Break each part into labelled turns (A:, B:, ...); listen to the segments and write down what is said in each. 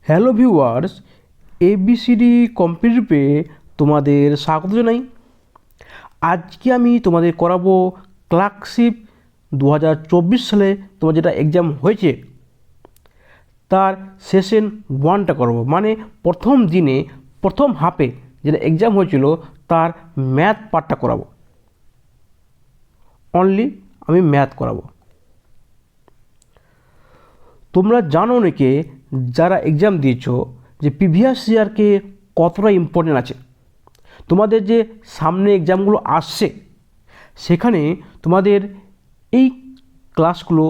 A: Hello viewers, ABCD কম্পিউটারে তোমাদের স্বাগত জানাই। আজকে আমি তোমাদের করাবো ক্লার্কশিপ 2024 সালে তোমার যেটা এক্সাম হয়েছে তার সেশন 1টা করাবো, মানে প্রথম দিনে প্রথম হাফে যেটা এক্সাম হয়েছিল তার ম্যাথ পার্টটা করাবো। অনলি আমি ম্যাথ করাবো। তোমরা জানো অনেকে যারা এক্সাম দিয়েছো যে প্রিভিয়াস ইয়ারকে কতটা ইম্পর্টেন্ট আছে। তোমাদের যে সামনে এক্সামগুলো আসছে সেখানে তোমাদের এই ক্লাসগুলো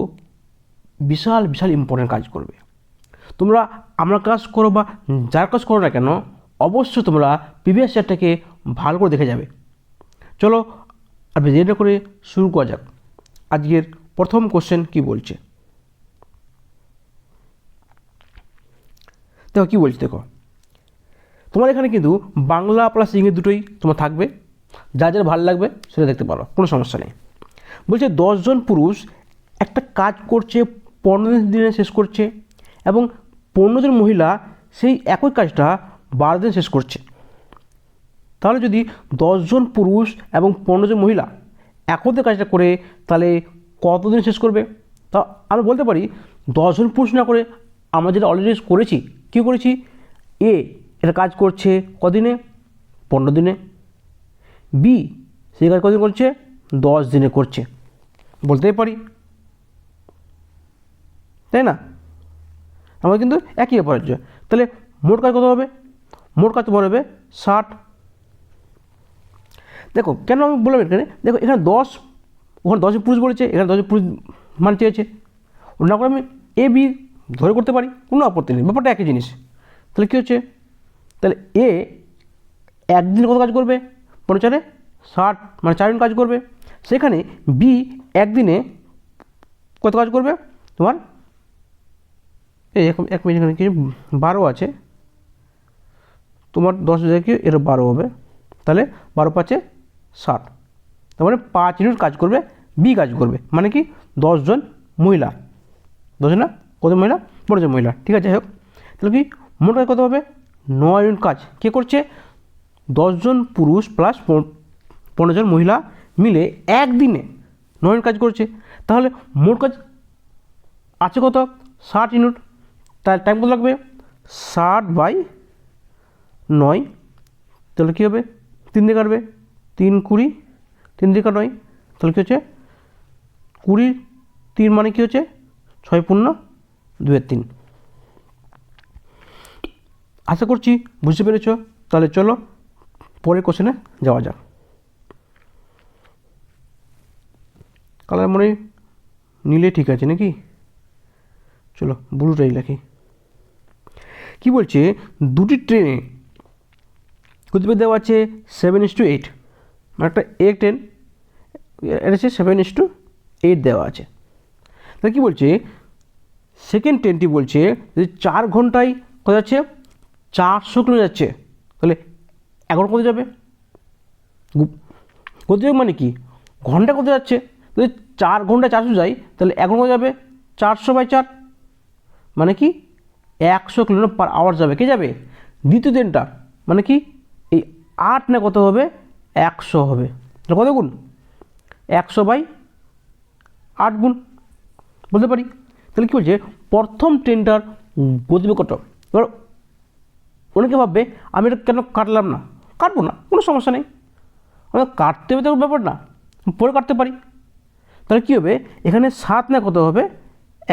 A: বিশাল বিশাল ইম্পর্টেন্ট কাজ করবে। তোমরা আমার ক্লাস করো বা যার ক্লাস করো না কেন, অবশ্যই তোমরা প্রিভিয়াস ইয়ারটাকে ভালো করে দেখে যাবে। চলো আর ভিডিওটা করে শুরু করা যাক। আজকের প্রথম কোশ্চেন কি বলছে দেখো, কী বলছে দেখো। তোমার এখানে কিন্তু বাংলা প্লাস ইংরেজি দুটোই তোমার থাকবে, যা যার ভালো লাগবে সেটা দেখতে পারো, কোনো সমস্যা নেই। বলছে 10 জন পুরুষ একটা কাজ করছে, 15 দিনে শেষ করছে, এবং 15 জন মহিলা সেই একই কাজটা 12 দিনে শেষ করছে। তাহলে যদি 10 জন পুরুষ এবং 15 জন মহিলা একত্রে কাজটা করে তাহলে কত দিন শেষ করবে? তা আমি বলতে পারি 10 জন পুরুষ না করে আমরা যেটা অলরেডি করেছি, কী করেছি, এ এটা কাজ করছে কদিনে? 15 দিনে। বি সেই কাজ কদিন করছে? 10 দিনে করছে, বলতেই পারি, তাই না? আমার কিন্তু একই ব্যাপার হচ্ছে। তাহলে মোট কাজ কত হবে? মোট কাজ তোমার হবে 60। দেখো কেন আমি বললাম এখানে, দেখো এখানে 10, ওখানে 10 পুরুষ বলেছে, এখানে 10 পুরুষ মান চেয়েছে, না করে আমি এ বি ধরে করতে পারি, কোনো আপত্তি নেই, ব্যাপারটা একই জিনিস। তাহলে কী হচ্ছে, তাহলে এ একদিন কত কাজ করবে? 15 60, মানে 4 দিন কাজ করবে। সেখানে বি একদিনে কত কাজ করবে? তোমার এই এক মিনিট, এখানে কি 12 আছে, তোমার 10 জায়গায় কি এটা 12 হবে, তাহলে 12 5 60, তার মানে 5 ইউনিট কাজ করবে, বি কাজ করবে, মানে কি 10 জন মহিলা, 10 জন না, কত মহিলা? 15 জন মহিলা, ঠিক আছে। যাই হোক, তাহলে কি মোট কাজ কত হবে? 9 ইউনিট কাজ কে করছে? 10 জন পুরুষ প্লাস 15 জন মহিলা মিলে একদিনে 9 ইউনিট কাজ করছে। তাহলে মোট কাজ আছে কত? 60 ইউনিট। তার টাইম কত লাগবে? 60/9, তাহলে কী হবে? 3 দিয়ে কাটবে, 3 20, 3 দিয়ে কাট 9, তাহলে কী হচ্ছে 20, 3 মানে কী হচ্ছে 6 পূর্ণ 2-3। আশা করছি বুঝতে পেরেছ। তাহলে চলো পরের কোশ্চেনে যাওয়া যাক। কালার মনে নিলে ঠিক আছে নাকি? চলো ব্লুটাই লেখি। কি বলছে, দুটি ট্রেনে গতিবেগ দেওয়া আছে 7:8, মানে একটা এ ট্রেন, এটা হচ্ছে 7:8 দেওয়া আছে। তাহলে কী বলছে, সেকেন্ড ট্রেনটি বলছে যে 4 ঘন্টায় কত যাচ্ছে? 400 কিলোমিটার যাচ্ছে। তাহলে এখন কত যাবে? গতিবেগ মানে কি, ঘন্টা কত যাচ্ছে? যদি 4 ঘন্টায় 400 যায়, তাহলে এখন কত যাবে? 400/4, মানে কি 100 কিলোমিটার পার আওয়ার যাবে। কে যাবে? দ্বিতীয় ট্রেনটা, মানে কি এই 8 না কত হবে? 100 হবে। কত গুণ? 100/8 গুণ, বলতে পারি। তাহলে কী বলছে, প্রথম ট্রেনটার গতিবেগ কত? এবার অনেকে ভাববে আমি এটা কেন কাটলাম না? কাটবো না, কোনো সমস্যা নেই, আমরা কাটতে হবে তো ব্যাপার না, পরে কাটতে পারি। তাহলে কী হবে, এখানে 7 না কত হবে?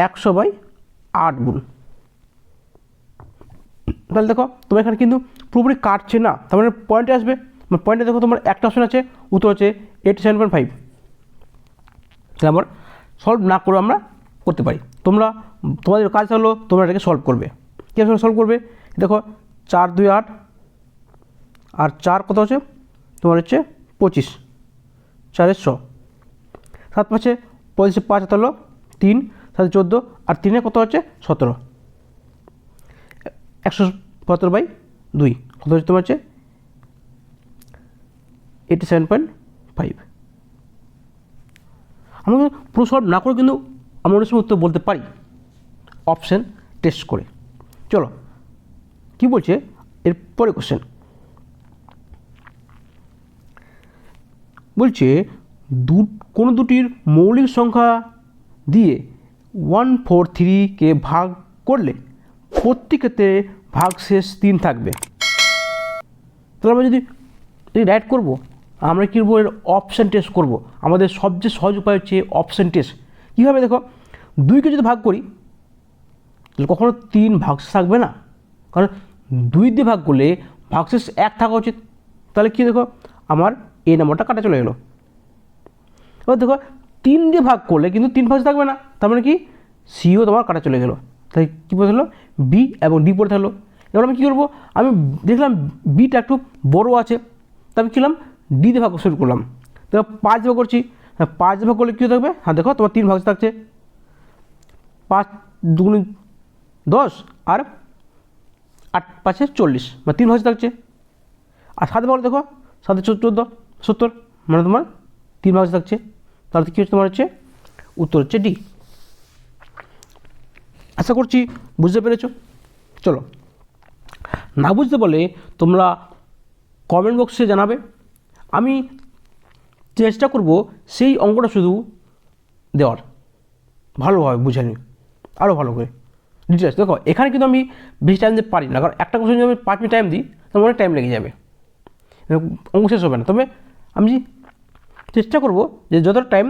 A: 100/8 গুণ। তাহলে দেখো তোমার এখানে কিন্তু পুরোপুরি কাটছে না, তার মানে পয়েন্টে আসবে। পয়েন্টে দেখো তোমার একটা অপশন আছে, উত্তর হচ্ছে 87.5। তাহলে আমার সলভ না করে আমরা করতে পারি। তোমাদের কাজ হলো তোমরা এটাকে সলভ করবে। কীভাবে সলভ করবে? দেখো 4 2 8, আর 4 কত হচ্ছে তোমার হচ্ছে 25, 4 100, 7 5 25, 5 হলো 3, 7 14, আর 3 কত হচ্ছে 17, 175/2 কত হচ্ছে তোমার হচ্ছে 87.5। আমরা পুরো সলভ না করে কিন্তু আমরা অনেক সময় উত্তর বলতে পারি অপশান টেস্ট করে। চলো কি বলছে এর পরে কোশ্চেন, বলছে কোনো দুটির মৌলিক সংখ্যা দিয়ে 143কে ভাগ করলে প্রত্যেক ক্ষেত্রে ভাগশেষ 3 থাকবে। তাহলে আমরা যদি রাইট করবো, আমরা কী করবো, এর অপশান টেস্ট করবো। আমাদের সবচেয়ে সহজ উপায় হচ্ছে অপশান টেস্ট। কীভাবে দেখো, 2কে যদি ভাগ করি তাহলে কখনো 3 ভাগশেষ থাকবে না, কারণ 2 দিয়ে ভাগ করলে ভাগশেষ 1 থাকা উচিত। তাহলে কী দেখো, আমার এই নাম্বারটা কাটা চলে গেলো। এবার দেখো 3 দিয়ে ভাগ করলে কিন্তু 3 ভাগশেষ থাকবে না, তার মানে কি সিও তোমার কাটা চলে গেলো। তাই কী পড়ে থাকলো, বি এবং ডি পড়ে থাকলো। এবার আমি কী করবো, আমি দেখলাম বিটা একটু বড়ো আছে, তা আমি কী করলাম, ডি দিয়ে ভাগ শুরু করলাম। দেখো 5 ভাগ করছি, 5 ভাগ করলে কী থাকবে, হ্যাঁ দেখো তোমার 3 ভাগশেষ থাকছে, 5 2 10 আর 8 5 40, মানে 3 ভাগশেষ থাকছে। আর 7 ভাগ দেখো, 7 14 70, মানে তোমার 3 ভাগশেষ থাকছে। তাহলে কী হচ্ছে, তোমার হচ্ছে উত্তর হচ্ছে ডি। আশা করছি বুঝতে পেরেছ। চলো, না বুঝতে পারলে তোমরা কমেন্ট বক্সে জানাবে, আমি চেষ্টা করব সেই অঙ্কটা শুধু দেওয়ার, ভালোভাবে বুঝে নিই আরও ভালো করে ডিটেলস। দেখো এখানে কিন্তু আমি বেশি টাইম দিতে পারি না, কারণ একটা কোশ্চেন যদি আমি 5 মিনিট টাইম দিই তাহলে অনেক টাইম লেগে যাবে, অঙ্ক শেষ হবে না। তবে আমি চেষ্টা করব যে যতটা টাইম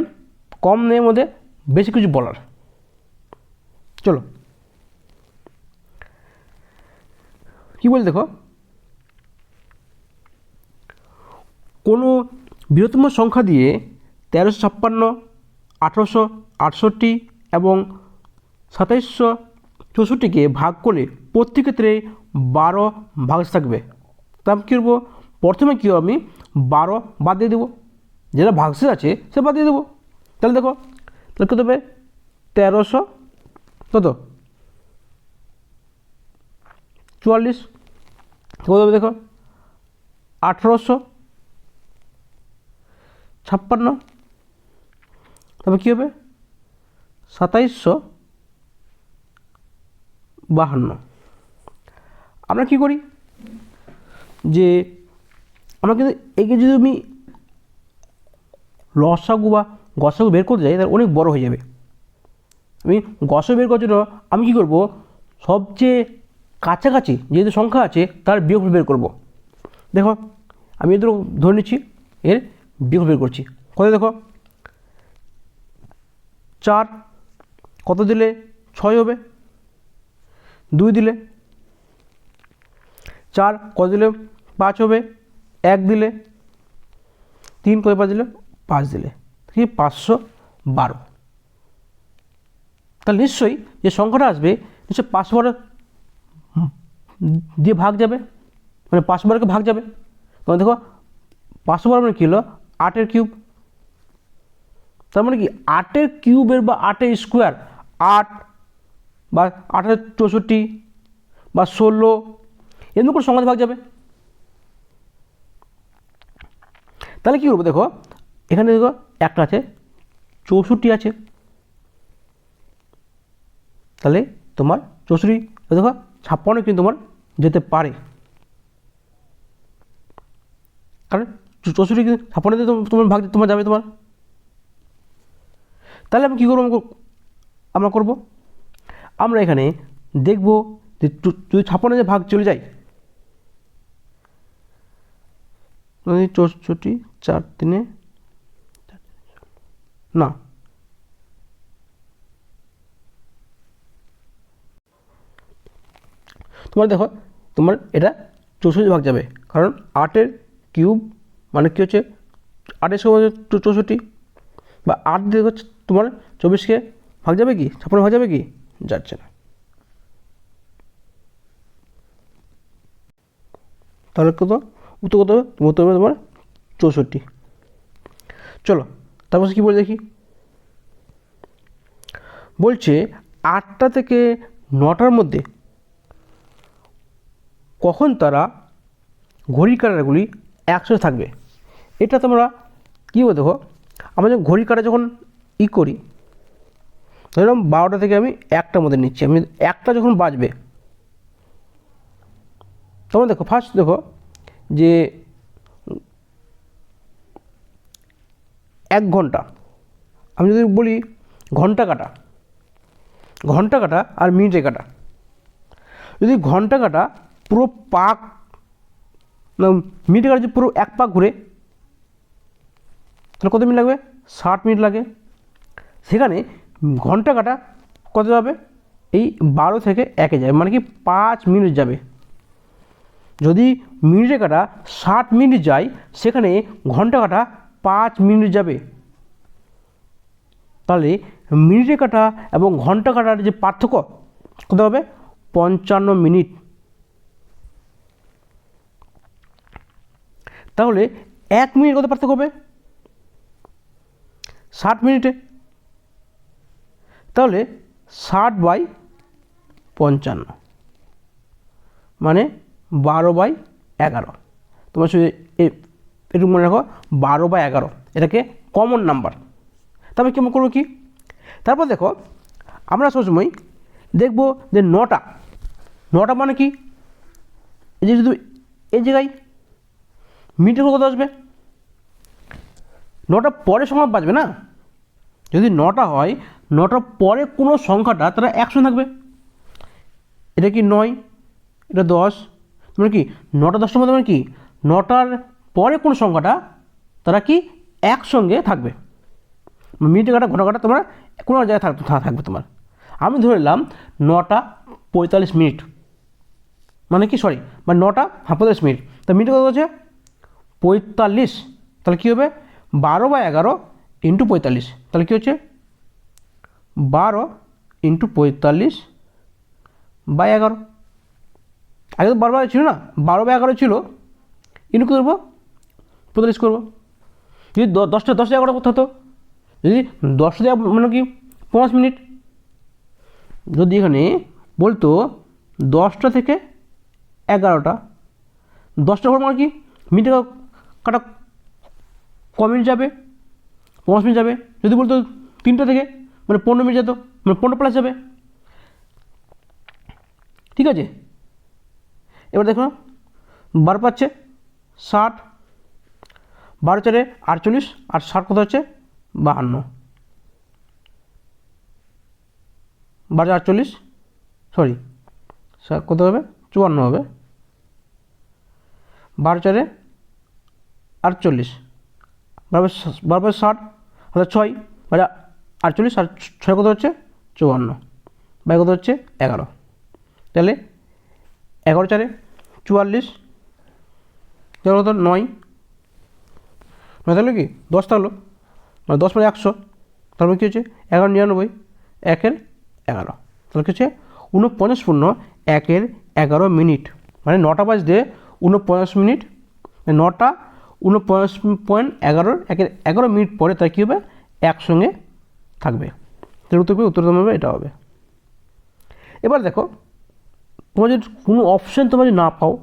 A: কম নেওয়ার মধ্যে বেশি কিছু বলার। চলো কী বলি, দেখো কোনো বৃহত্তম সংখ্যা দিয়ে 1356, 1868 এবং 2764কে ভাগ করলে প্রত্যেক ক্ষেত্রে 12 ভাগশেষ থাকবে। তা আমি কী করবো, প্রথমে কী আমি 12 বাদ দিয়ে দেবো, যেটা ভাগশেষ আছে সে বাদ দিয়ে দেবো। তাহলে দেখো, তাহলে কত হবে, 1300 কত 44, কত হবে দেখো 1856, তবে কী হবে 2752। আমরা কী করি, যে আমরা কিন্তু একে যদি আমি লসাগু বা গসাগু বের করতে যাই তাহলে অনেক বড় হয়ে যাবে। আমি গসাগু বের করার জন্য আমি কী করব, সবচেয়ে কাছাকাছি যেহেতু সংখ্যা আছে তার বিয়োগফল বের করব। দেখো আমি এদের ধরে নিচ্ছি, এর বিয়োগ বের করছি। কত দেখো, 4 কত দিলে 6 হবে, 2 দিলে 4 কত দিলে 5 হবে, 1 দিলে 3 কত 5 দিলে 5 দিলে, ঠিক 512। তাহলে নিশ্চয়ই যে সংখ্যাটা আসবে নিশ্চয়ই 512 দিয়ে ভাগ যাবে, মানে 512কে ভাগ যাবে। তখন দেখো 512 মানে কী হলো, 8-এর কিউব। তার মানে কি 8-এর কিউবের বা 8-এর স্কোয়ার, 8 বা 8-64 বা 16 এমনি করে সংখ্যা ভাগ যাবে। তাহলে কী করবো, দেখো এখানে দেখো একটা আছে 64 আছে, তাহলে তোমার 64 দেখো 56 কিন্তু তোমার যেতে পারে, কারণ 64 কিন্তু 56 তোমার ভাগ তোমার যাবে তোমার। তাহলে আমি কী করবো, আমরা করবো, আমরা এখানে দেখবো যে যদি 56 ভাগ চলে যায়, 64 4 3 না, তোমার দেখো তোমার এটা 64 ভাগ যাবে, কারণ 8-এর কিউব মানে কী হচ্ছে 8-এর সময় 64, বা 8 দিয়ে হচ্ছে তোমার 24কে ভাগ যাবে কি 56 ভাগ যাবে কি, যাচ্ছে না। তাহলে কত উত্তর, কত উত্তর হবে তোমার 64। চলো তারপর কী বলে দেখি, বলছে 8টা থেকে 9টার মধ্যে কখন তারা ঘড়ির কাঁটাগুলি একসাথে থাকবে। এটা তোমরা কী বলে দেখো, আমরা যখন ঘড়ির কাঁটা যখন করি, ধরলাম 12টা থেকে আমি 1টার মধ্যে নিচ্ছি, আমি 1টা যখন বাজবে তোমরা দেখো ফার্স্ট দেখো যে 1 ঘন্টা, আমি যদি বলি ঘন্টা কাটা আর মিনিটে কাটা, যদি ঘন্টা কাটা পুরো পাক মিনিটে কাটা যদি পুরো 1 পাক ঘুরে তাহলে কত মিনিট লাগবে? 60 মিনিট লাগে। সেখানে ঘন্টা কাটা কত যাবে? এই 12 থেকে 1-এ যাবে, মানে কি 5 মিনিট যাবে। যদি মিনিটে কাটা 60 মিনিট যায়, সেখানে ঘন্টা কাটা 5 মিনিট যাবে। তাহলে মিনিটে কাটা এবং ঘন্টা কাটার যে পার্থক্য কত হবে? 55 মিনিট। তাহলে 1 মিনিট কত পার্থক্য হবে? 60 মিনিটে। তাহলে 60/55 মানে 12/11। তোমার শুধু একটু মনে রাখো 12/11, এটাকে কমন নাম্বার। তারপরে কেমন করবো কি? তারপর দেখো আমরা সবসময় দেখবো যে 9টা মানে কি? এই যে যদি এই জায়গায় মিনিটের কত আসবে? 9টা পরে সংখ্যা বাজবে না। যদি 9টা হয়, 9টার পরে কোনো সংখ্যাটা তারা 100 থাকবে। এটা কি 9, এটা 10, মানে কি 9টা 10টার মধ্যে, মানে কি 9টার পরে কোনো সংখ্যাটা তারা কি একসঙ্গে থাকবে। মিনিটে কাটা ঘন্টা কাটা তোমার কোনো জায়গায় থাকবে তোমার। আমি ধরে নিলাম 9টা 45 মিনিট, মানে কি সরি মানে 9টা 45 মিনিট, তা মিনিটে কত আছে? 45। তাহলে কী হবে? 12/11 ইন্টু 45, তাহলে কী হচ্ছে? 12 ইন্টু 45/11। আগে তো 12 ছিল না, 12/11 ছিল, ইন্টু করবো 45 করবো। যদি 10টা 11 করতে হতো, যদি 10টা মানে কি 5 মিনিট, যদি এখানে বলতো 10টা থেকে 11টা, 10টা পর মানে কি মিনিটে কাটা ক মিনিট যাবে? 5 মিনিট যাবে। যদি বলতো 3টা থেকে, মানে 15 মিনিট যেত, মানে 15 প্লাস যাবে। ঠিক আছে, এবার দেখো 12 পাচ্ছে 60, 12 4 48, আর 60 কত হচ্ছে? 52। 12 48, সরি কত হবে? 54 হবে। 12 4 48, 12 60, অর্থাৎ 6, 48, আর 6 কত হচ্ছে? 54, বাই কত হচ্ছে? 11। তাহলে 11 4 44, কত? 9 থাকলো কি 10 থাকলো, মানে 10 মানে 100। তারপর কী হচ্ছে? 11 99, 1-এর 11, তাহলে কী হচ্ছে? 49 পূর্ণ 1-এর 11 মিনিট, মানে 9টা বাজতে 49 মিনিট, 9টা 49.11 1-এর 11 মিনিট পরে তার কী হবে? একসঙ্গে থাকবে। তার উত্তরতম হবে এটা হবে। এবার দেখো তোমার যদি কোনো অপশান তোমরা যদি না পাও,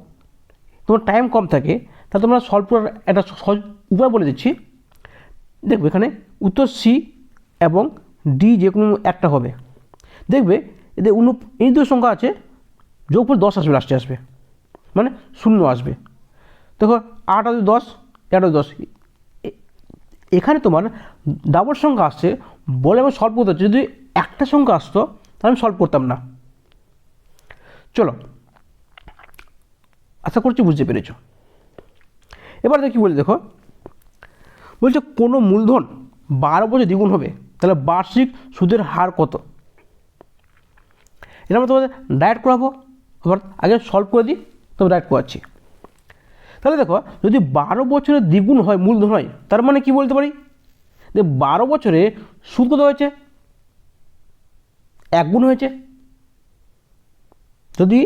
A: তোমার টাইম কম থাকে, তাহলে তোমরা সলভ করার একটা সহজ উপায় বলে দিচ্ছি। দেখবে এখানে উত্তর সি এবং ডি যে কোনো একটা হবে। দেখবে এদের এই দুটো সংখ্যা আছে, যোগফল 10 আসবে, লাস্টে আসবে, মানে 0 আসবে। দেখো 8 আর 10, 11 10, এখানে তোমার ডাবল সংখ্যা আসছে বলে আমি সলভ করতে হচ্ছে। যদি একটা সংখ্যা আসতো তাহলে আমি সলভ করতাম না। চলো, আশা করছি বুঝতে পেরেছ। এবার দেখি বলি, দেখো বলছে কোনো মূলধন 12 বছর দ্বিগুণ হবে, তাহলে বার্ষিক সুদের হার কত? এটা আমরা তোমাদের ডায়েট করাবো, আবার আগে সলভ করে দিই, তবে ডায়েট করাচ্ছি। তাহলে দেখো যদি 12 বছরের দ্বিগুণ হয় মূলধন হয়, তার মানে কি বলতে পারি? যে 12 বছরে সুদ কত হয়েছে? 1 গুণ হয়েছে। যদি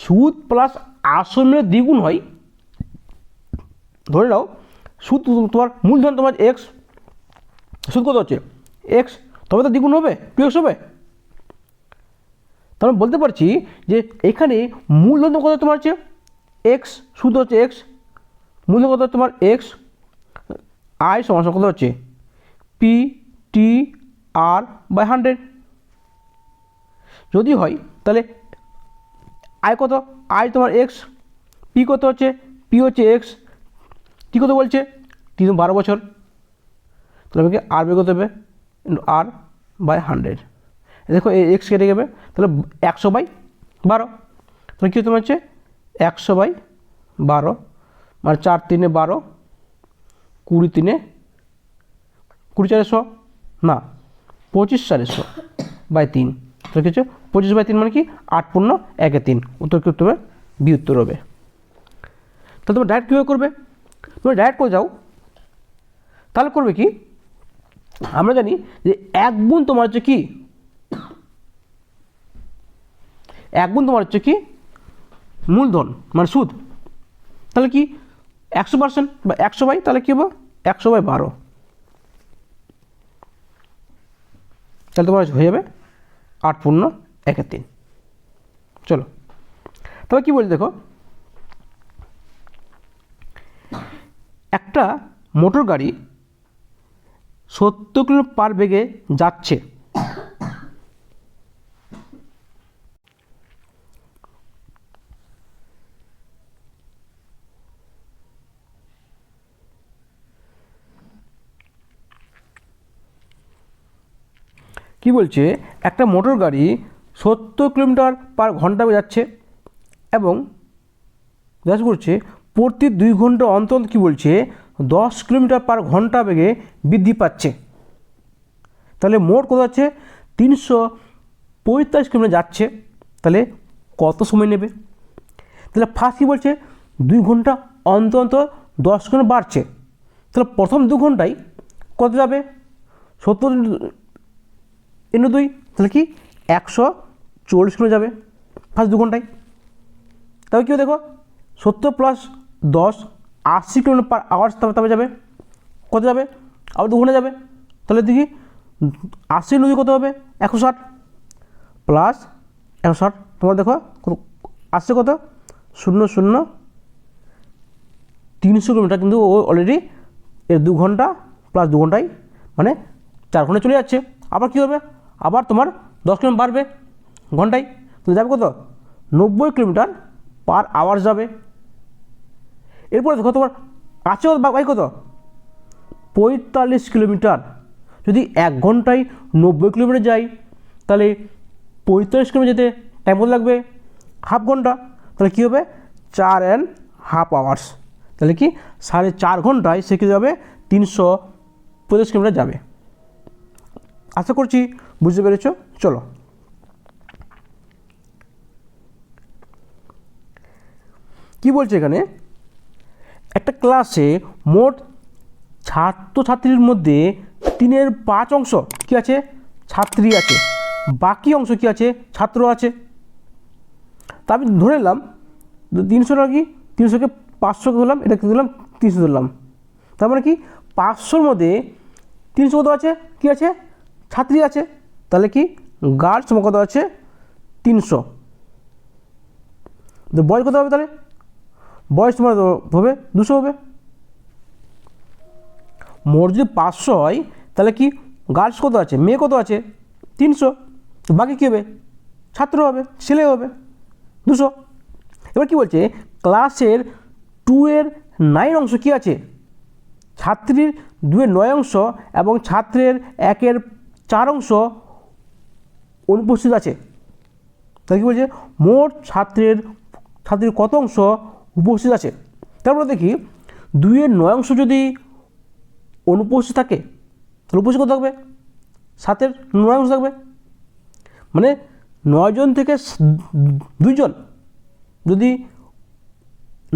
A: সুদ প্লাস আসলের দ্বিগুণ হয়, ধরে নাও সুদ তোমার মূলধন তোমার এক্স, সুদ কত হচ্ছে? এক্স, তবে তো দ্বিগুণ হবে, 2x হবে। তাহলে বলতে পারছি যে এখানে মূলধন কত তোমার হচ্ছে এক্স, সুদ হচ্ছে এক্স, মূলধন কত তোমার এক্স, আই সমান কত হচ্ছে? P T R by 100। যদি হয় তাহলে আয় কত? আয় তোমার এক্স, পি কত হচ্ছে, পি হচ্ছে এক্স, টি কত বলছে, টি 12 বছর, তাহলে আমাকে আর বের করতে হবে ইন্টু আর বাই 100। দেখো এই এক্স কেটে যাবে, তাহলে 100/12, তাহলে কী হতে হচ্ছে 100/12, মানে 4 3 12, 20 3 20 4 100 না 25 4 100/3, তাহলে কি হচ্ছে 25/3 মানে কি 8 পূর্ণ 1 3, উত্তর কী করতে হবে, বি উত্তর হবে। তাহলে তোমরা ডাইরেক্ট কীভাবে করবে, তোমরা ডাইরেক্ট করে যাও, তাহলে করবে কি, আমরা জানি যে 1 গুণ তোমার হচ্ছে কি, 1 গুণ তোমার হচ্ছে কি মূলধন মানে সুদ, তাহলে কি 100% বা 100 তাহলে কী হবে 100/12, তাহলে তোমার হয়ে যাবে 8 পূর্ণ 1 3। চলো তবে কী বলছি দেখো, একটা মোটর গাড়ি 70 কিলোমিটার পার বেগে যাচ্ছে, কি বলছে একটা মোটর গাড়ি 70 কিলোমিটার পার ঘন্টা বেগে যাচ্ছে এবং যা করছে প্রতি 2 ঘন্টা অন্তর কী বলছে 10 কিলোমিটার পার ঘন্টা বেগে বৃদ্ধি পাচ্ছে, তাহলে মোট কত আছে 345 কিলোমিটার যাচ্ছে, তাহলে কত সময় নেবে, তাহলে ফার্স্ট কী বলছে 2 ঘন্টা অন্তর অন্তর 10 কিলোমিটার বাড়ছে, তাহলে প্রথম 2 ঘন্টায় কত যাবে 70 ইন্টু 2, তাহলে কি 140 কিলোমিটার যাবে ফার্স্ট 2 ঘন্টায়। তবে কী দেখো 70 + 10 80 কিলোমিটার পার আওয়ার্স, তবে যাবে কত যাবে আবার 2 ঘন্টা যাবে, তাহলে দেখি 80 ইন্টু 2 কত হবে 160 প্লাস 160, তোমার দেখো আসছে কত 0 0 300 কিলোমিটার, কিন্তু ও অলরেডি এর 2 ঘন্টা প্লাস 2 ঘন্টায় মানে 4 ঘন্টায় চলে যাচ্ছে, আবার কী হবে আবার তোমার 10 কিলোমিটার বাড়বে ঘন্টায়, তাহলে যাবে কত 90 কিলোমিটার পার আওয়ার যাবে। এরপরে দেখো তোমার আছে বাই কত 45 কিলোমিটার, যদি 1 ঘন্টায় 90 কিলোমিটার যাই তাহলে 45 কিলোমিটার যেতে টাইম কত লাগবে হাফ ঘন্টা, তাহলে কী হবে 4.5 আওয়ার্স, তাহলে কি 4.5 ঘন্টায় সে কী যাবে 350 কিলোমিটার যাবে। আশা করছি বুঝতে পেরেছ। চলো কি বলছে এখানে, একটা ক্লাসে মোট ছাত্রছাত্রীর মধ্যে 3/5 অংশ কী আছে ছাত্রী আছে, বাকি অংশ কী আছে ছাত্র আছে। তা আমি ধরে নিলাম 300টা কি 300কে 500 ধরলাম, এটা কী ধরলাম 300 ধরলাম, তার মানে কি 500-র মধ্যে 300 কত আছে কী আছে ছাত্রী আছে, তাহলে কি গার্লস কত আছে 300, বয়স কত হবে, তাহলে বয়স তোমার হবে 200 হবে। মোট যদি 500 হয় তাহলে কি গার্লস কত আছে মেয়ে কত আছে 300, বাকি কী হবে ছাত্র হবে ছেলে হবে 200। এবার কি বলছে ক্লাসের 2/9 অংশ কী আছে ছাত্রীর 2/9 অংশ এবং ছাত্রের 1/4 অংশ অনুপস্থিত আছে, তাহলে কী বলছে মোট ছাত্রীর কত অংশ উপস্থিত আছে। তারপরে দেখি 2/9 অংশ যদি অনুপস্থিত থাকে তাহলে উপস্থিত কত থাকবে 7/9 অংশ থাকবে, মানে 9 জন থেকে 2 জন যদি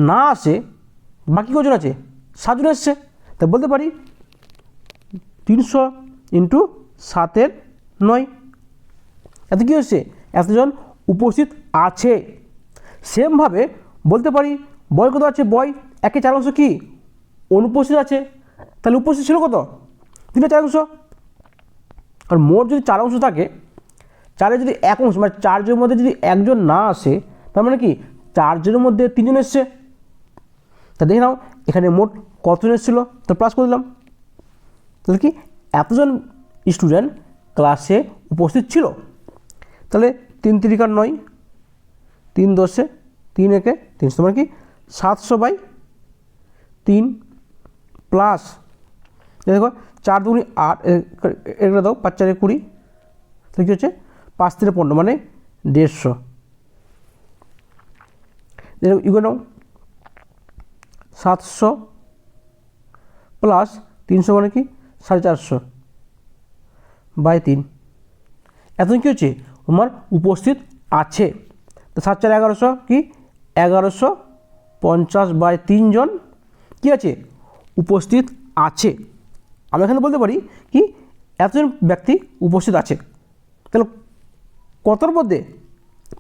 A: না আসে বাকি কজন আছে 7 জন এসছে, তা বলতে পারি 300 × 7/9, এত কী হচ্ছে এতজন উপস্থিত আছে। সেমভাবে বলতে পারি বয় কত আছে বয় 1/4 অংশ কি অনুপস্থিত আছে, তাহলে উপস্থিত ছিল কত 3/4 অংশ, আর মোট যদি 4 অংশ থাকে 4-এর যদি 1 অংশ মানে 4 জনের মধ্যে যদি 1 জন না আসে তার মানে কি 4 জনের মধ্যে 3 জন এসছে, তা দেখে নাও এখানে মোট কতজন এসেছিলো তো প্লাস করে দিলাম, তাহলে কি এতজন স্টুডেন্ট ক্লাসে উপস্থিত ছিল, তাহলে 3 × 3 = 9, 3 × 10 = 3 × 1 = 300, মানে কি 700/3 প্লাস দেখো 4 দুগুণে 8, এটা দাও 5 4 20, তাহলে কী হচ্ছে 5 3 15 মানে 150। ইকুয়াল নাও 700 প্লাস 300 মানে কি 450/3, এত কী হচ্ছে তোমার উপস্থিত আছে। তো 7 4 1100 কি 1150/3 জন কী আছে উপস্থিত আছে। আমরা এখানে বলতে পারি কি এতজন ব্যক্তি উপস্থিত আছে, তাহলে কতর মধ্যে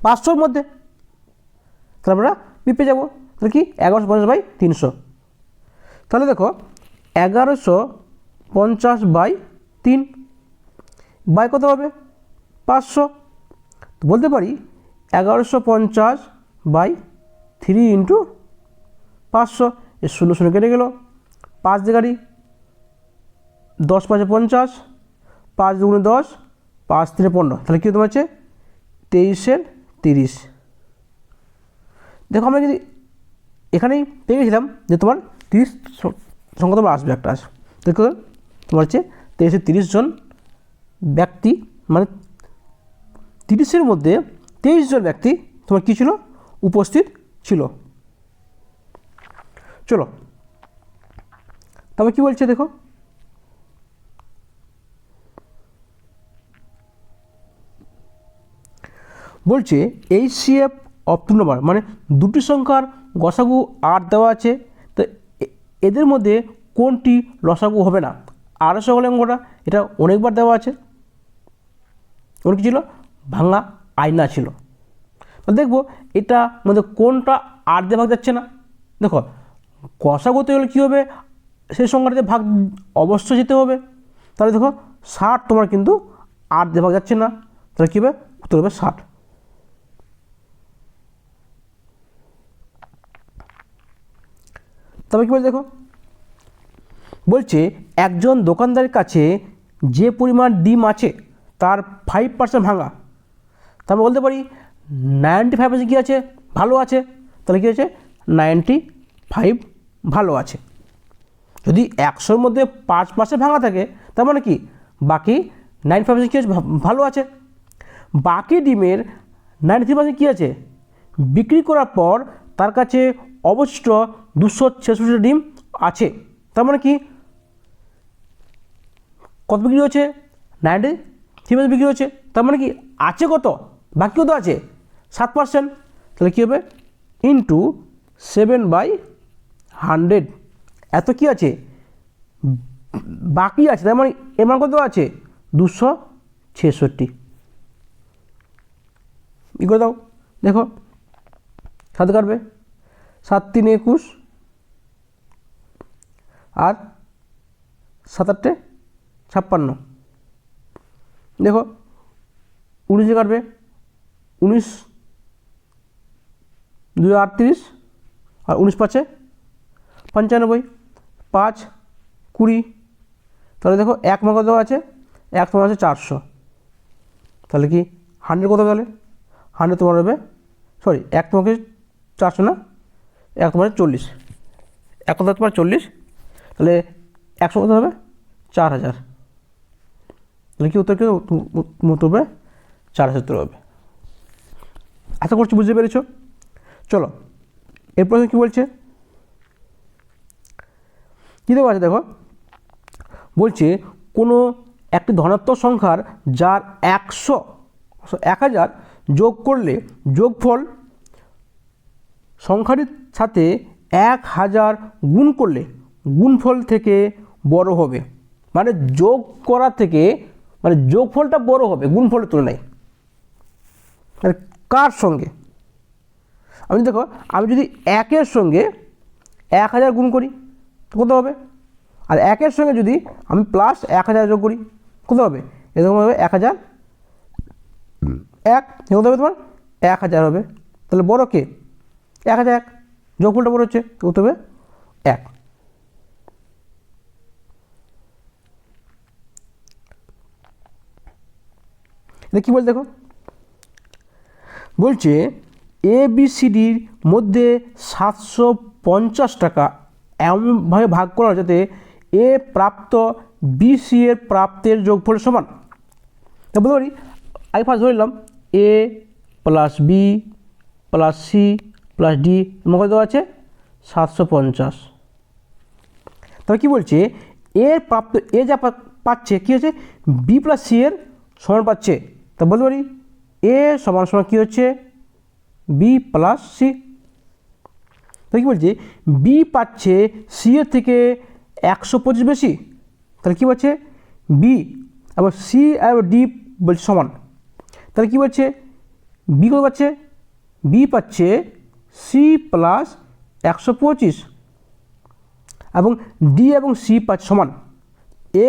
A: 500-র মধ্যে, তাহলে আমরা পেয়ে যাবো তাহলে কি 1150/300। তাহলে দেখো 1150/3 বাই কত হবে 500, তো বলতে পারি 1150/3 ইন্টু 500, এর 0 0 কেটে গেল, 5 দেখারি 10 5 50, 5 দুগুণে 10, 5 3 15, তাহলে কী তোমার হচ্ছে 23/30। দেখো আমরা যদি এখানেই পেয়ে গেছিলাম যে তোমার 30 সংখ্যা তোমার আসবে একটা আসবে, দেখো তোমার হচ্ছে 23/30 জন ব্যক্তি, মানে 30-এর মধ্যে 23 জন ব্যক্তি তোমার কী ছিল উপস্থিত ছিল। চলো তবে কি বলছে দেখো, বলছে HCF অফ টু নাম্বার, মানে দুটি সংখ্যার গসাগু 8 দেওয়া আছে, তো এদের মধ্যে কোনটি লসাগু হবে না। আরও সকলে অঙ্কটা এটা অনেকবার দেওয়া আছে, ওর কী ছিল ভাঙা আয়না ছিল। তো দেখবো এটা মধ্যে কোনটা 8 দিয়ে ভাগ যাচ্ছে না। দেখো গসাগু হতে গেলে কী হবে সেই সংখ্যাটাতে ভাগ অবশ্যই যেতে হবে, তাহলে দেখো 60 তোমার কিন্তু 8 দিয়ে ভাগ যাচ্ছে না, তাহলে কী হবে উত্তর হবে 60। তবে কী বলছে দেখো, বলছে একজন দোকানদারের কাছে যে পরিমাণ ডিম আছে তার 5% ভাঙা, তা আমরা বলতে পারি 95% কী আছে ভালো আছে, তাহলে কী আছে 95 ভালো আছে। যদি 100-র মধ্যে 5% ভাঙা থাকে তার মানে কি বাকি 95% কী আছে ভালো আছে। বাকি ডিমের 93% কী আছে বিক্রি করার পর তার কাছে অবশিষ্ট 266 ডিম আছে, তার মানে কি কত বিক্রি হচ্ছে 93% বিক্রি হচ্ছে, তার মানে কি আছে কত বাকি কত আছে 7%, তাহলে কী হবে ইন্টু 7/100, এত কি আছে বাকি আছে, তার মানে এর মান কত আছে 266। ই করে দাও দেখো 7 কাটবে 7 3 21 আর 7 8 56, দেখো 19 কাটবে 19 2 38 আর 19 5 95, 5 20, তাহলে দেখো 1 মার্ক দেওয়া আছে 1 তোমার আছে 400, তাহলে কি 100 কত তাহলে 100 তোমার হবে সরি 1 তোমাকে 400 না 1 তোমার 40, 1 কথা তোমার 40, তাহলে 100 কত হবে 4000, তাহলে কি উত্তর কি উত্তর হবে 4000 উত্তর হবে। আশা করছি বুঝতে পেরেছ। চলো এরপর কী বলছে কী দেওয়া আছে দেখো, বলছে কোনো একটি ধনাত্মক সংখ্যার যার 1000 যোগ করলে যোগফল সংখ্যাটির সাথে 1000 গুণ করলে গুণফল থেকে বড় হবে, মানে যোগ করা থেকে মানে যোগফলটা বড় হবে গুণফলের তুলনায়, মানে কার সঙ্গে আমি দেখো আমি যদি 1-এর সঙ্গে 1000 গুণ করি কত হবে, আর 1-এর সঙ্গে যদি আমি প্লাস 1000 যোগ করি কত হবে, এরকম হবে 1000 1 কত হবে তোমার 1000 হবে, তাহলে বড় কে 1001, যোগফলটা বড় হচ্ছে কত হবে 1। এটা কী বলছে দেখো, বলছে ABCDর মধ্যে 750 টাকা এমনভাবে ভাগ করা যাতে এ প্রাপ্ত BC এর প্রাপ্তের যোগফল সমান। তা বলতে পারি আগে ফার্স্ট ধরে নিলাম A plus B plus C plus D মনে দেওয়া আছে 750। তবে কী বলছে এর প্রাপ্ত এ যা পাচ্ছে কী হচ্ছে B প্লাস C এর সমান পাচ্ছে। তা বলতে পারি A সমান সমান কী হচ্ছে B প্লাস C। তাহলে কী বলছে B পাচ্ছে C এর থেকে 125 বেশি, তাহলে কী বলছে B এবং C আর D বলছে সমান। তাহলে কী বলছে B কত পাচ্ছে B পাচ্ছে C প্লাস 125 এবং D এবং C পাচ্ছে সমান। A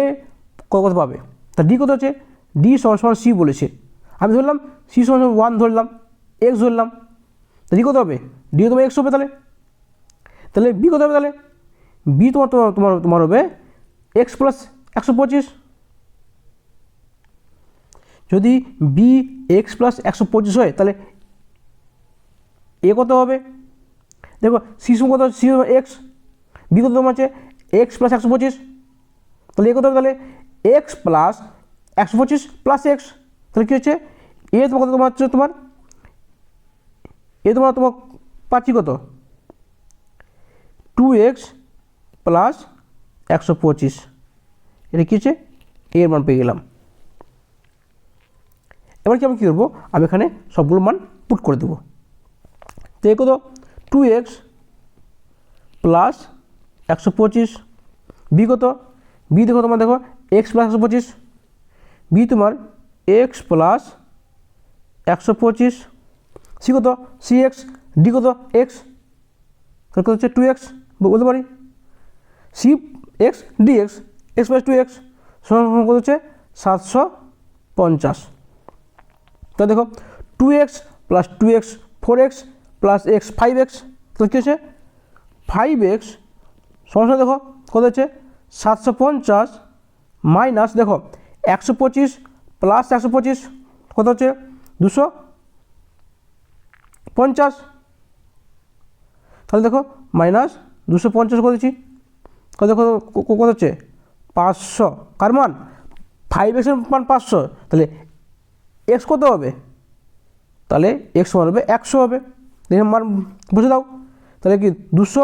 A: কত পাবে তা D কত হচ্ছে D সমান সমান C বলেছে, আমি ধরলাম C সমান 1 ধরলাম X ধরলাম, তা D কত হবে D তোমার X হবে। তাহলে B কত হবে তাহলে B তোমার হবে X প্লাস 125। যদি B X প্লাস 125 হয় তাহলে A কত হবে দেখো C সমান কত C X, B কত তোমার আছে X প্লাস 125, তাহলে A কত হবে তাহলে X প্লাস 125 প্লাস X, তাহলে কী হচ্ছে A তোমার কত তোমার হচ্ছে তোমার A তোমার পাচ্ছি কত 2X প্লাস 125, এটা কী হচ্ছে এর মান পেয়ে গেলাম। এবার কি আমি কী করবো আমি এখানে সবগুলো মান পুট করে দেবো। তো এ কত 2X প্লাস 125, B কত B দেখো তোমার দেখো X প্লাস 125, B তোমার X প্লাস 125, C কত CX, D কত X, তাহলে কত হচ্ছে 2X বলতে পারি CX DX X plus 2X সমান কত হচ্ছে 750। তা দেখো 2X plus 2X 4X plus X 5X, তাহলে কী হচ্ছে 5X সমস্যা দেখো কত হচ্ছে 750 মাইনাস দেখো 125 প্লাস 125 কত হচ্ছে 250, তাহলে দেখো মাইনাস 250 করেছি কত দেখো কত হচ্ছে 500, কার মান 5X এর মান 500, তাহলে X কত হবে তাহলে X মান হবে 100 হবে, এর মান বুঝে দাও তাহলে কি 200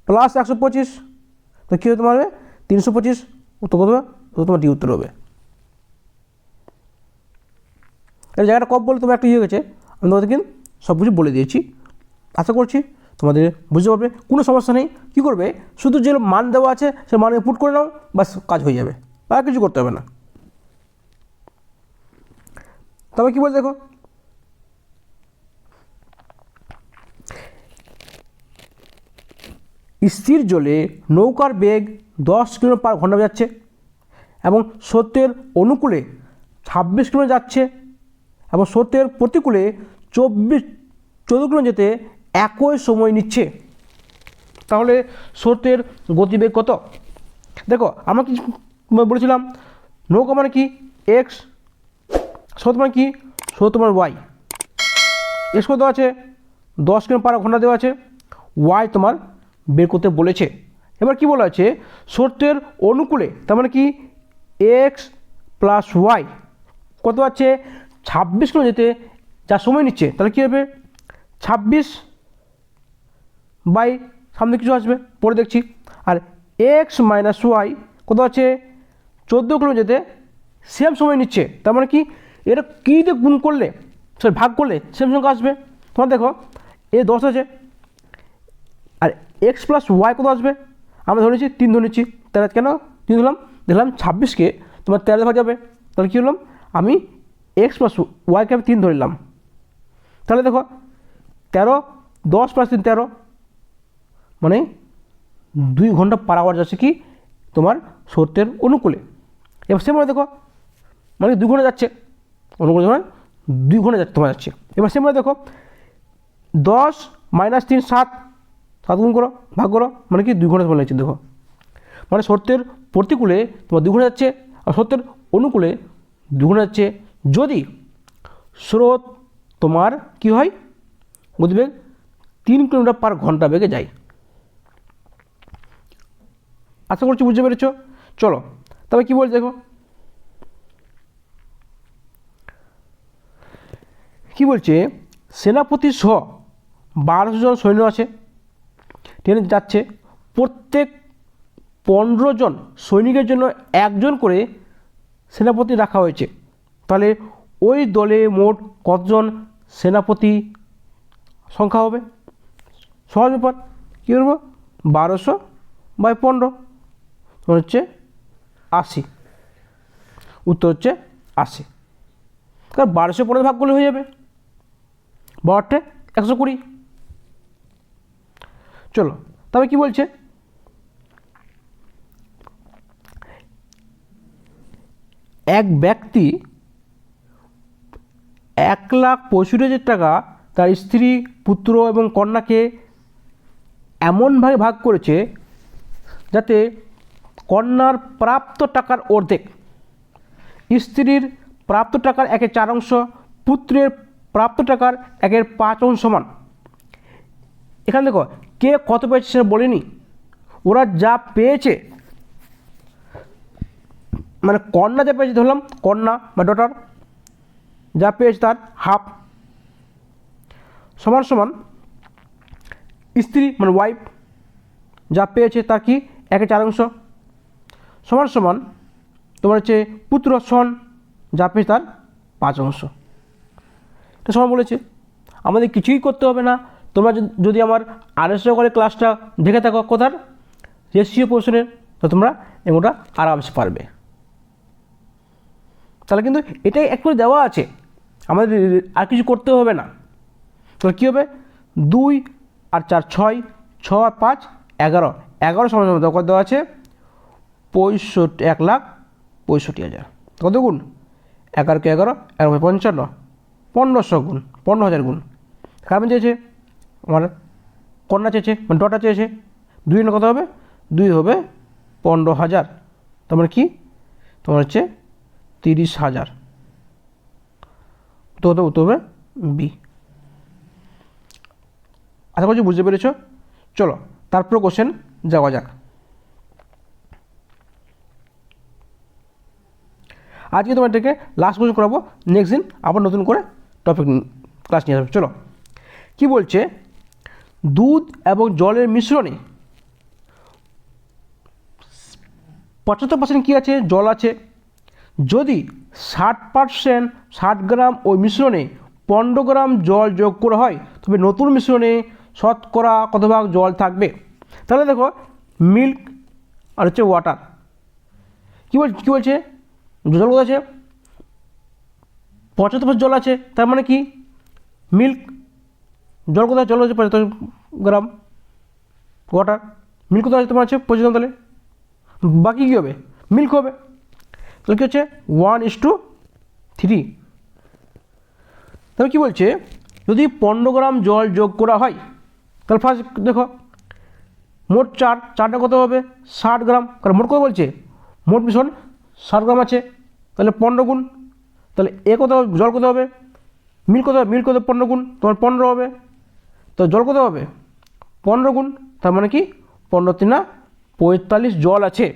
A: প্লাস 125 তো কী হবে তোমার হবে 325, উত্তর কত হবে তোমার ডি উত্তর হবে। এই জায়গাটা কম বলে তোমার একটা ইয়ে গেছে, আমি তোমাদের কিন্তু সব কিছু বলে দিয়েছি, আশা করছি তোমাদের বুঝতে পারবে, কোনো সমস্যা নেই। কী করবে শুধু যে মান দেওয়া আছে সে মান পুট করে নাও, বাস কাজ হয়ে যাবে, আর কিছু করতে হবে না। তবে কী বল দেখো স্থির জলে নৌকার বেগ 10 কিলোমিটার পার ঘন্টা যাচ্ছে এবং স্রোতের অনুকূলে 26 কিলোমিটার যাচ্ছে এবং স্রোতের প্রতিকূলে 14 কিলোমিটার যেতে একই সময় নিচ্ছে, তাহলে স্রোতের গতিবেগ কত? দেখো আমরা কি বলেছিলাম নৌকা মানে কি X, স্রোত মানে কি স্রোত মানে Y, X কত আছে 10 কিলোমিটার পার ঘন্টা দেওয়া আছে, Y তোমার বের করতে বলেছে। এবার কি বলা আছে স্রোতের অনুকূলে, তার মানে কি X প্লাস Y কত আছে 26 কিলোমিটার যেতে যা সময় নিচ্ছে, তাহলে কী হবে 26 বাই সামনে কিছু আসবে পরে দেখছি, আর X মাইনাস Y কত আছে 14 কিলোমিটার যেতে সেম সময় নিচ্ছে, তার মানে কি এটা কী দিয়ে গুণ করলে সরি ভাগ করলে সেম সংখ্যা আসবে। তোমার দেখো এ 10 আছে আর X প্লাস Y কত আসবে, আমরা ধরে নিচ্ছি 3 ধরে নিচ্ছি, তাহলে কেন 3 ধরলাম দেখলাম 26কে তোমার 13 ভাগ যাবে, তাহলে কী হলাম আমি X প্লাস ওয়াইকে আমি 3 ধরলাম, তাহলে দেখো 13 10 প্লাস 3 13 মানে 2 ঘন্টা পার আওয়ার যাচ্ছে কি তোমার স্রোতের অনুকূলে। এবার সেমভাবে দেখো মানে 2 ঘন্টা যাচ্ছে অনুকূলে, মানে 2 ঘন্টা যাচ্ছে তোমার যাচ্ছে। এবার সেমভাবে দেখো 10 মাইনাস 3 7 7 গুণ করো ভাগ করো মানে কি 2 ঘন্টা সময় লাগছে, দেখো মানে স্রোতের প্রতিকূলে তোমার 2 ঘন্টা যাচ্ছে আর স্রোতের অনুকূলে 2 ঘন্টা যাচ্ছে। যদি স্রোত তোমার কি হয় গতিবেগ 3 কিলোমিটার পার ঘন্টা বেগে যায়। আশা করছি বুঝতে পেরেছ। চলো তবে কি বলছে দেখো, কি বলছে, সেনাপতি সহ 1200 জন সৈন্য আছে, ট্রেনে যাচ্ছে। প্রত্যেক 15 জন সৈনিকের জন্য একজন করে সেনাপতি রাখা হয়েছে। তাহলে ওই দলে মোট কতজন সেনাপতি সংখ্যা হবে? সহজ ব্যাপার, কী করবো, 1200/15 হচ্ছে 80। উত্তর হচ্ছে 80। কারণ 1215 ভাগ করলে হয়ে যাবে, 12 120। চলো তবে কি বলছে, এক ব্যক্তি 1,65,000 টাকা তার স্ত্রী, পুত্র এবং কন্যাকে এমনভাবে ভাগ করেছে যাতে কন্যার প্রাপ্ত টাকার অর্ধেক, স্ত্রীর প্রাপ্ত টাকার 1/4, পুত্রের প্রাপ্ত টাকার 1/5 সমান। এখানে দেখো কে কত পেয়েছে সেটা বলেনি, ওরা যা পেয়েছে, মানে কন্যা যা পেয়েছে, ধরলাম কন্যা বা ডটার যা পেয়েছে তার হাফ, সমান সমান স্ত্রী মানে ওয়াইফ যা পেয়েছে তার কি 1/4, সমান সমান তোমার হচ্ছে পুত্র সন যা পেয়েছে তার 5। এটা সমান বলেছে। আমাদের কিছুই করতে হবে না। তোমরা যদি আমার আড়াইশো করে ক্লাসটা দেখে থাকো কোথার রেশিও পোর্শনের, তো তোমরা এগুলোটা আরামসে পারবে। তাহলে কিন্তু এটাই এক করে দেওয়া আছে, আমাদের আর কিছু করতে হবে না। তাহলে কী হবে, 2 আর 4 6, 6 আর 5 11, 11 সমান সমান কত দেওয়া আছে, 1,65,000। কত গুণ, 11 কে 11, 11 55, 1500 গুণ, 15,000 গুণ। কারণ চেয়েছে আমার কন্যা চেয়েছে, মানে ডটা চেয়েছে, 2 কত হবে, 2 হবে 15,000, তার মানে কি তোমার হচ্ছে 30,000। তো উত্তর হবে বি। আশা করছি বুঝতে পেরেছ। চলো তারপর কোশ্চেন যাওয়া যাক। আজকে তোমাদেরকে লাস্ট কোশ্চেন করাবো, নেক্সট দিন আবার নতুন করে টপিক ক্লাস নিয়ে আসবে। চলো কি বলছে, দুধ এবং জলের মিশ্রণে 75% কী আছে, জল আছে। যদি 60%, 60 গ্রাম ওই মিশ্রণে 15 গ্রাম জল যোগ করা হয়, তবে নতুন মিশ্রণে শতকরা কত ভাগ জল থাকবে? তাহলে দেখো মিল্ক আর হচ্ছে ওয়াটার, কী বলছে, জল কত আছে, 75% জল আছে, তার মানে কি মিল্ক, জল কোথায়, জল হচ্ছে 75 গ্রাম, ওয়াটার মিল্ক কোথায় আছে, তোমার আছে 25 গ্রাম, তাহলে বাকি কী হবে, মিল্ক হবে। তাহলে কী হচ্ছে 1:3। তাহলে কী বলছে, যদি 15 গ্রাম জল যোগ করা হয়, তাহলে ফার্স্ট দেখো মোট 4টা কত হবে, 60 গ্রাম, কারণ মোট কত বলছে, মোট মিশ্রণ 60 গ্রাম আছে, তাহলে 15 গুণ, তাহলে কত জল কত হবে, মিল্ক কত হবে, মিল্ক কত 15 গুণ, তোমার 15 হবে, তো জল কত হবে 15 গুণ, তার মানে কি 15 × 3 = 45 জল আছে।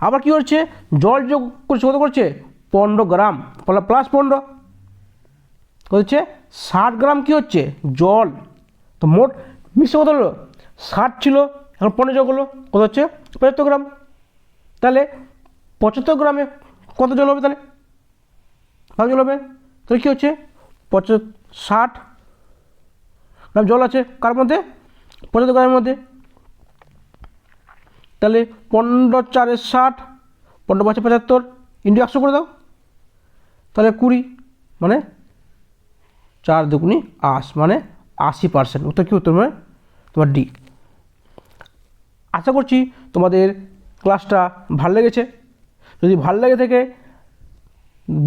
A: আবার কি হচ্ছে, জল যোগ করছে, কত করছে 15 গ্রাম প্লাস 15 হচ্ছে 60 গ্রাম কি হচ্ছে জল। তো মোট মিশ্র কত হলো, 60 ছিল, এখন 15 যোগ হলো, কত হচ্ছে 75 গ্রাম। তাহলে 75 গ্রামে কত জল হবে, তাহলে ভাগ জল হবে, তাহলে কী হচ্ছে 60 গ্রাম জল আছে কার মধ্যে, 75 গ্রামের মধ্যে। তাহলে 15 × 4 = 60, 15 × 5 = 75, ইন্টু 100 করে দাও, তাহলে 20, মানে 4 × 2 = 8, মানে 80%। উত্তর কী, উত্তর মানে তোমার ডি। আশা করছি তোমাদের ক্লাসটা ভালো লেগেছে। যদি ভালো লেগে থাকে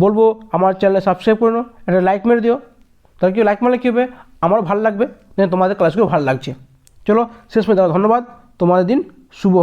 A: বলবো আমার চ্যানেলে সাবস্ক্রাইব করে নাও, একটা লাইক মেরে দিও, তাহলে কি লাইক মারলে কী হবে, আমারও ভালো লাগবে, তোমাদের ক্লাসগুলো ভালো লাগছে। চলো শেষ পর্যন্ত ধন্যবাদ, তোমাদের দিন শুভ হোক।